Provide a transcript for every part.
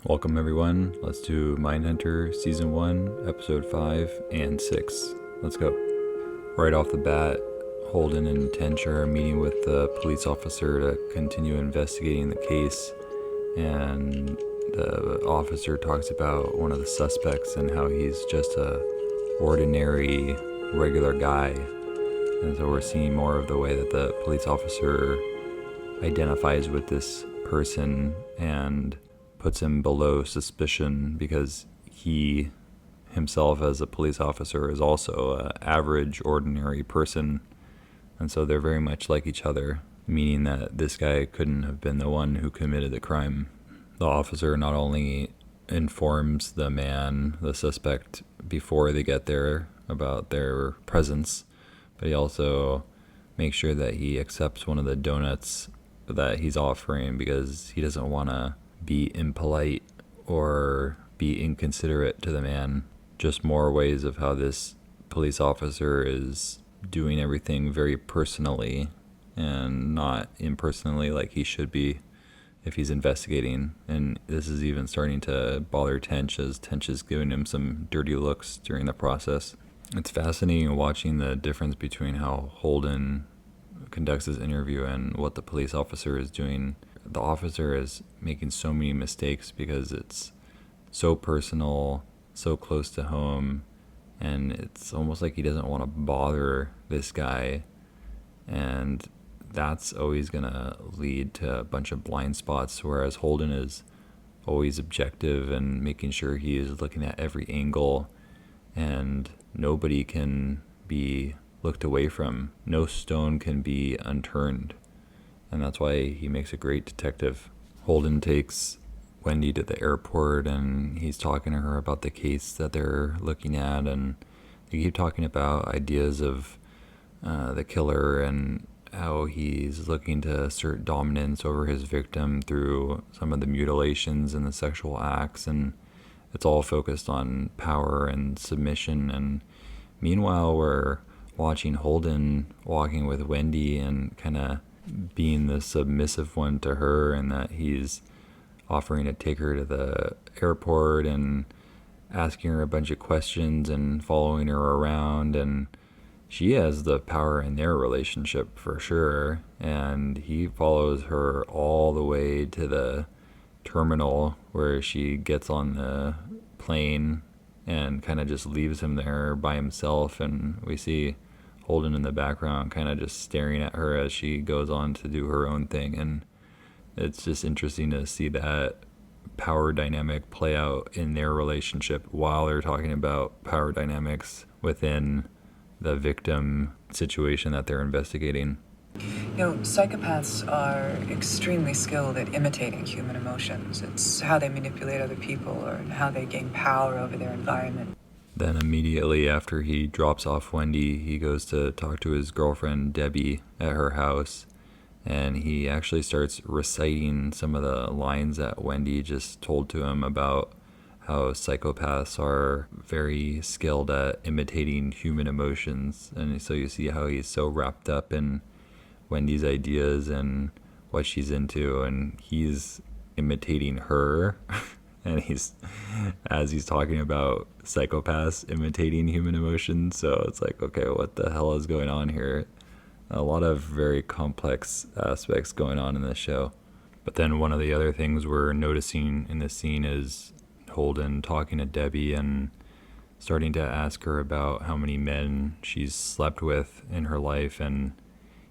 Welcome everyone, let's do Mindhunter Season 1, Episode 5 and 6. Let's go. Right off the bat, Holden and Tench are meeting with the police officer to continue investigating the case, and the officer talks about one of the suspects and how he's just a ordinary, regular guy. And so we're seeing more of the way that the police officer identifies with this person and puts him below suspicion because he himself as a police officer is also an average, ordinary person. And so they're very much like each other, meaning that this guy couldn't have been the one who committed the crime. The officer not only informs the suspect, before they get there about their presence, but he also makes sure that he accepts one of the donuts that he's offering because he doesn't want to be impolite or be inconsiderate to the man. Just more ways of how this police officer is doing everything very personally and not impersonally like he should be if he's investigating. And this is even starting to bother Tench, as Tench is giving him some dirty looks during the process. It's fascinating watching the difference between how Holden conducts his interview and what the police officer is doing. The officer is making so many mistakes because it's so personal, so close to home, and it's almost like he doesn't want to bother this guy, and that's always going to lead to a bunch of blind spots, whereas Holden is always objective and making sure he is looking at every angle, and nobody can be looked away from. No stone can be unturned. And that's why he makes a great detective. Holden takes Wendy to the airport and he's talking to her about the case that they're looking at, and they keep talking about ideas of the killer and how he's looking to assert dominance over his victim through some of the mutilations and the sexual acts, and it's all focused on power and submission. And meanwhile, we're watching Holden walking with Wendy and kind of being the submissive one to her, and that he's offering to take her to the airport and asking her a bunch of questions and following her around, and she has the power in their relationship for sure, and he follows her all the way to the terminal where she gets on the plane and kind of just leaves him there by himself, and we see Holden in the background kind of just staring at her as she goes on to do her own thing. And it's just interesting to see that power dynamic play out in their relationship while they're talking about power dynamics within the victim situation that they're investigating. Psychopaths are extremely skilled at imitating human emotions. It's how they manipulate other people or how they gain power over their environment. Then immediately after he drops off Wendy, he goes to talk to his girlfriend Debbie at her house, and he actually starts reciting some of the lines that Wendy just told to him about how psychopaths are very skilled at imitating human emotions. And so you see how he's so wrapped up in Wendy's ideas and what she's into, and he's imitating her. And as he's talking about psychopaths imitating human emotions, so it's like, okay, what the hell is going on here? A lot of very complex aspects going on in this show. But then one of the other things we're noticing in this scene is Holden talking to Debbie and starting to ask her about how many men she's slept with in her life, and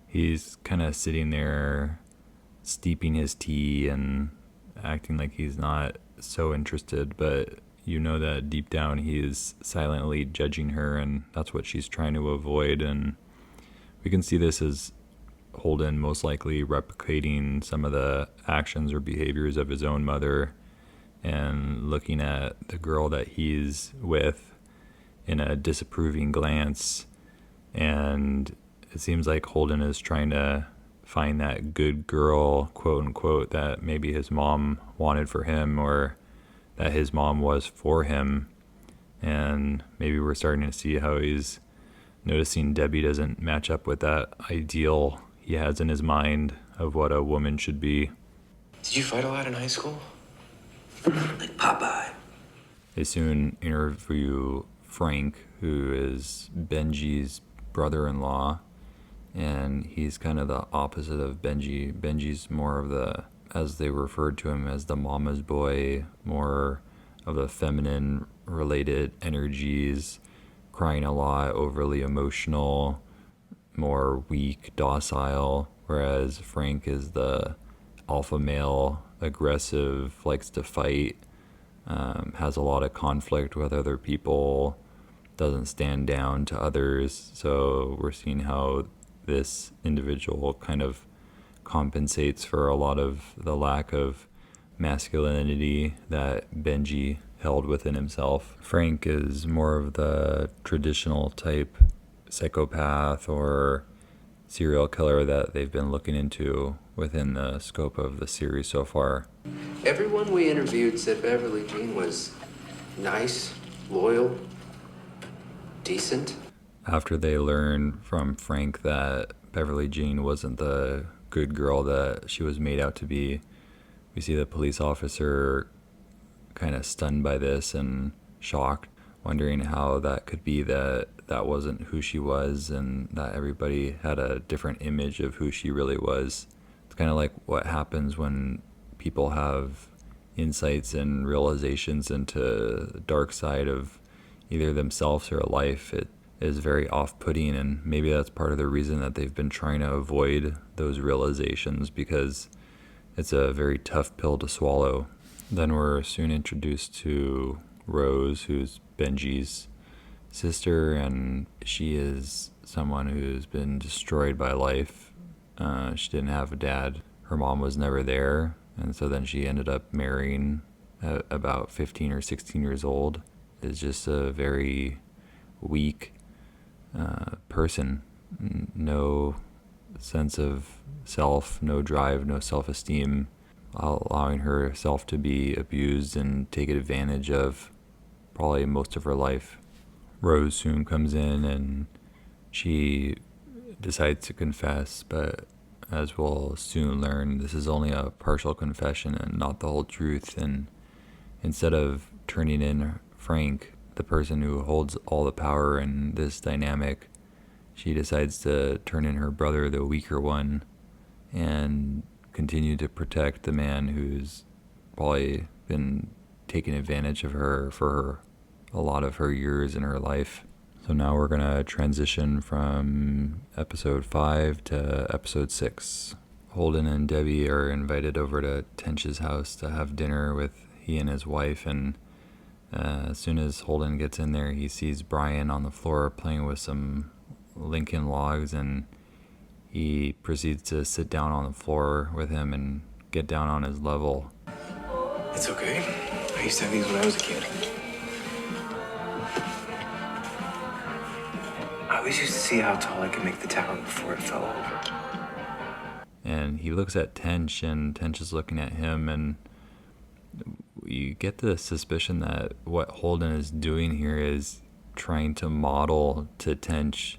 he's kind of sitting there steeping his tea and acting like he's not so interested, but you know that deep down he is silently judging her, and that's what she's trying to avoid. And we can see this as Holden most likely replicating some of the actions or behaviors of his own mother and looking at the girl that he's with in a disapproving glance. And it seems like Holden is trying to find that good girl, quote unquote, that maybe his mom wanted for him or that his mom was for him. And maybe we're starting to see how he's noticing Debbie doesn't match up with that ideal he has in his mind of what a woman should be. Did you fight a lot in high school? Popeye. They soon interview Frank, who is Benji's brother-in-law, and he's kind of the opposite of Benji. Benji's more of the, as they referred to him, as the mama's boy, more of the feminine related energies, crying a lot, overly emotional, more weak, docile, whereas Frank is the alpha male, aggressive, likes to fight, has a lot of conflict with other people, doesn't stand down to others. So we're seeing how this individual kind of compensates for a lot of the lack of masculinity that Benji held within himself. Frank is more of the traditional type psychopath or serial killer that they've been looking into within the scope of the series so far. Everyone we interviewed said Beverly Jean was nice, loyal, decent. After they learn from Frank that Beverly Jean wasn't the good girl that she was made out to be, we see the police officer kind of stunned by this and shocked, wondering how that could be that that wasn't who she was and that everybody had a different image of who she really was. It's kind of like what happens when people have insights and realizations into the dark side of either themselves or life. It is very off-putting, and maybe that's part of the reason that they've been trying to avoid those realizations, because it's a very tough pill to swallow. Then we're soon introduced to Rose, who's Benji's sister, and she is someone who's been destroyed by life. She didn't have a dad. Her mom was never there, and so then she ended up marrying at about 15 or 16 years old. Is just a very weak person. No sense of self, no drive, no self-esteem, allowing herself to be abused and taken advantage of probably most of her life. Rose soon comes in and she decides to confess, but as we'll soon learn, this is only a partial confession and not the whole truth. And instead of turning in Frank, the person who holds all the power in this dynamic, she decides to turn in her brother, the weaker one, and continue to protect the man who's probably been taking advantage of her for a lot of her years in her life. So now we're going to transition from episode 5 to episode 6. Holden and Debbie are invited over to Tench's house to have dinner with he and his wife, and as soon as Holden gets in there, he sees Brian on the floor playing with some Lincoln logs, and he proceeds to sit down on the floor with him and get down on his level. It's okay. I used to have these when I was a kid. I always used to see how tall I could make the tower before it fell over. And he looks at Tench, and Tench is looking at him, and you get the suspicion that what Holden is doing here is trying to model to Tench,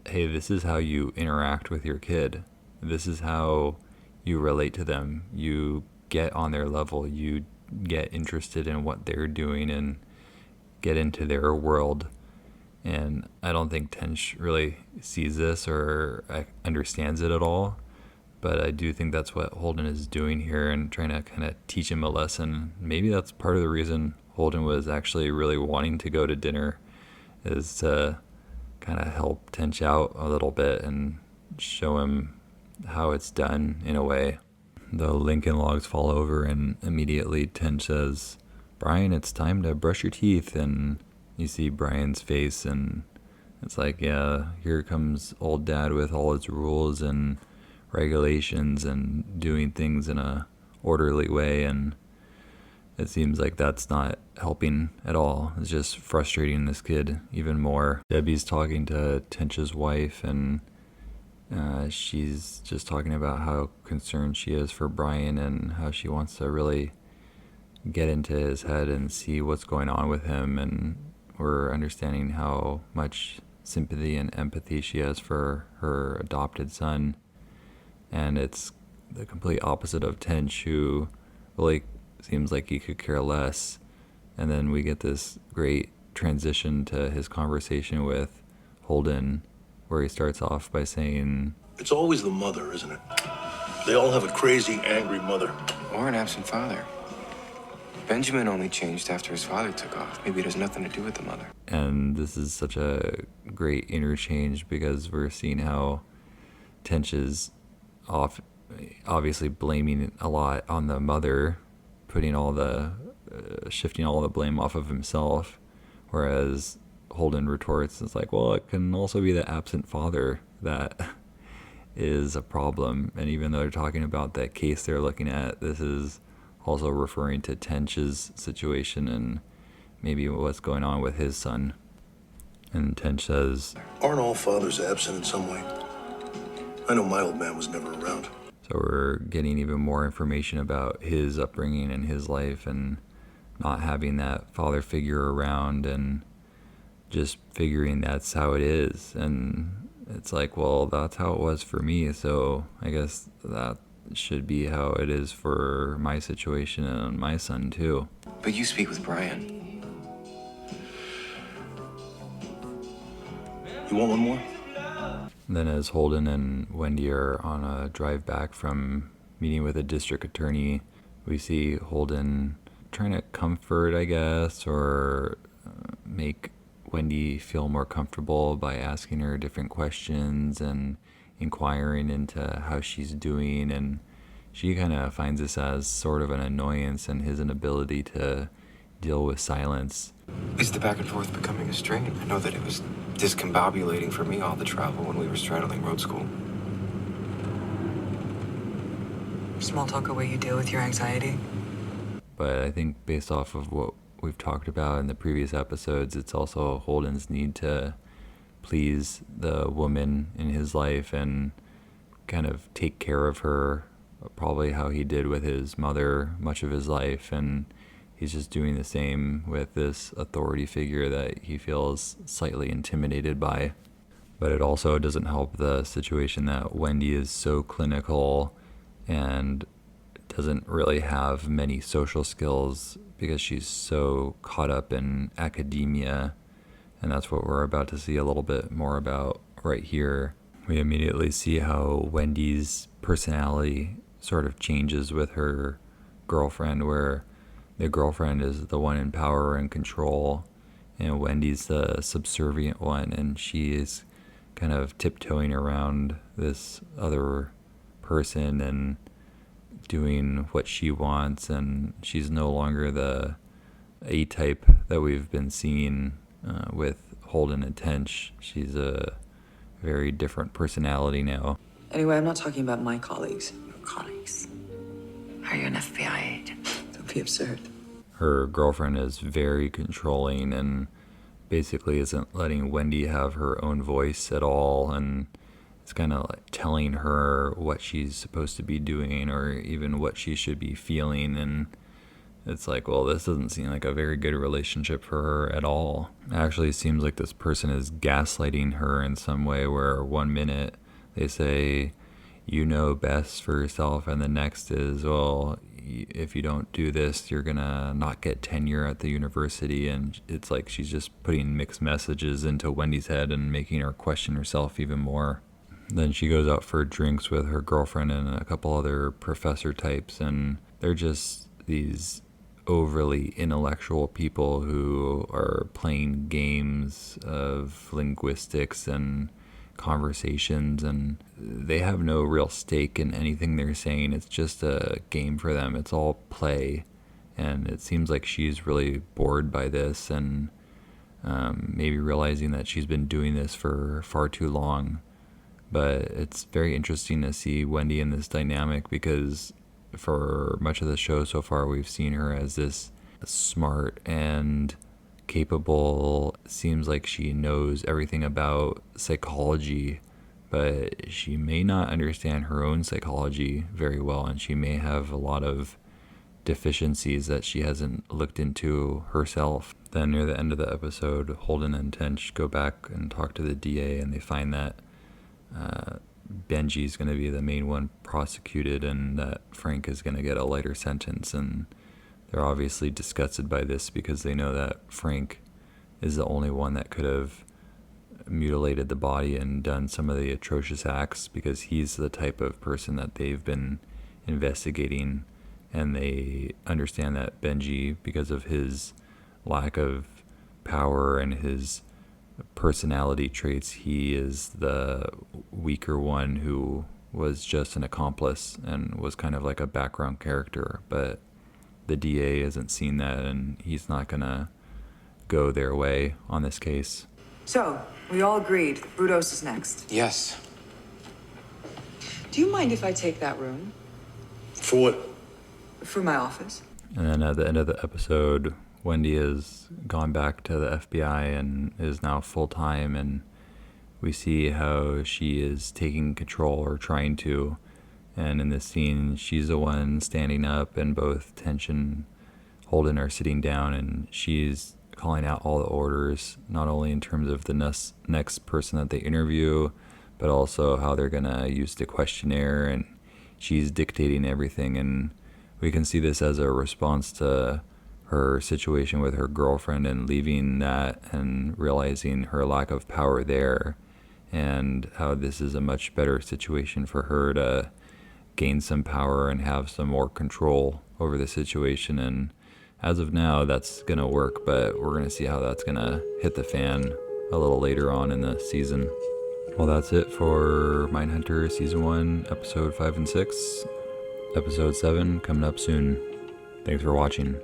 hey, this is how you interact with your kid. This is how you relate to them. You get on their level. You get interested in what they're doing and get into their world. And I don't think Tench really sees this or understands it at all. But I do think that's what Holden is doing here and trying to kind of teach him a lesson. Maybe that's part of the reason Holden was actually really wanting to go to dinner, is to kind of help Tench out a little bit and show him how it's done in a way. The Lincoln logs fall over, and immediately Tench says, "Brian, it's time to brush your teeth." And you see Brian's face, and it's like, yeah, here comes old dad with all his rules and regulations and doing things in a orderly way, and it seems like that's not helping at all. It's just frustrating this kid even more. Debbie's talking to Tench's wife, and she's just talking about how concerned she is for Brian and how she wants to really get into his head and see what's going on with him. And we're understanding how much sympathy and empathy she has for her adopted son. And it's the complete opposite of Tench, who really seems like he could care less. And then we get this great transition to his conversation with Holden, where he starts off by saying, It's always the mother, isn't it? They all have a crazy, angry mother. Or an absent father. Benjamin only changed after his father took off. Maybe it has nothing to do with the mother. and this is such a great interchange because we're seeing how Tench is obviously blaming a lot on the mother, putting all the shifting all the blame off of himself, whereas Holden retorts, it's like, well, it can also be the absent father that is a problem. And even though they're talking about that case they're looking at, this is also referring to Tench's situation and maybe what's going on with his son. And Tench says, Aren't all fathers absent in some way? I know my old man was never around. so we're getting even more information about his upbringing and his life and not having that father figure around and just figuring that's how it is. And it's like, well, that's how it was for me, so I guess that should be how it is for my situation and my son too. But you speak with Brian. You want one more? And then as Holden and Wendy are on a drive back from meeting with a district attorney, we see Holden trying to comfort, I guess, or make Wendy feel more comfortable by asking her different questions and inquiring into how she's doing. And she kind of finds this as sort of an annoyance and his inability to deal with silence. Is the back and forth becoming a strain? I know that it was discombobulating for me all the travel when we were straddling road school. Small talk a way you deal with your anxiety. But I think based off of what we've talked about in the previous episodes, it's also Holden's need to please the woman in his life and kind of take care of her, probably how he did with his mother much of his life. And he's just doing the same with this authority figure that he feels slightly intimidated by. But it also doesn't help the situation that Wendy is so clinical and doesn't really have many social skills because she's so caught up in academia. And that's what we're about to see a little bit more about right here. We immediately see how Wendy's personality sort of changes with her girlfriend, where the girlfriend is the one in power and control, and Wendy's the subservient one, and she is kind of tiptoeing around this other person and doing what she wants, and she's no longer the A-type that we've been seeing with Holden and Tench. She's a very different personality now. Anyway, I'm not talking about my colleagues. Colleagues. Are you an FBI agent? Don't be absurd. Her girlfriend is very controlling and basically isn't letting Wendy have her own voice at all, and it's kind of like telling her what she's supposed to be doing or even what she should be feeling. And it's like, well, this doesn't seem like a very good relationship for her at all. It actually seems like this person is gaslighting her in some way, where 1 minute they say, you know best for yourself, and the next is, well, if you don't do this, you're gonna not get tenure at the university. And it's like she's just putting mixed messages into Wendy's head and making her question herself even more. Then she goes out for drinks with her girlfriend and a couple other professor types, and they're just these overly intellectual people who are playing games of linguistics and conversations, and they have no real stake in anything they're saying. It's just a game for them. It's all play. And it seems like she's really bored by this, and maybe realizing that she's been doing this for far too long. But it's very interesting to see Wendy in this dynamic, because for much of the show so far, we've seen her as this smart and capable, seems like she knows everything about psychology, but she may not understand her own psychology very well, and she may have a lot of deficiencies that she hasn't looked into herself. Then near the end of the episode, Holden and Tench go back and talk to the DA, and they find that Benji's going to be the main one prosecuted, and that Frank is going to get a lighter sentence. And they're obviously disgusted by this because they know that Frank is the only one that could have mutilated the body and done some of the atrocious acts, because he's the type of person that they've been investigating, and they understand that Benji, because of his lack of power and his personality traits, he is the weaker one who was just an accomplice and was kind of like a background character. But the DA hasn't seen that, and he's not gonna go their way on this case. So, we all agreed. Brudos is next. Yes. Do you mind if I take that room? For what? For my office? And then at the end of the episode, Wendy has gone back to the FBI and is now full-time, and we see how she is taking control, or trying to. And in this scene, she's the one standing up, and both Tench and Holden are sitting down, and she's calling out all the orders, not only in terms of the next person that they interview, but also how they're going to use the questionnaire, and she's dictating everything. And we can see this as a response to her situation with her girlfriend and leaving that and realizing her lack of power there, and how this is a much better situation for her to gain some power and have some more control over the situation. And as of now, that's going to work, but we're going to see how that's going to hit the fan a little later on in the season. Well, that's it for Mindhunter Season 1, Episode 5 and 6. Episode 7 coming up soon. Thanks for watching.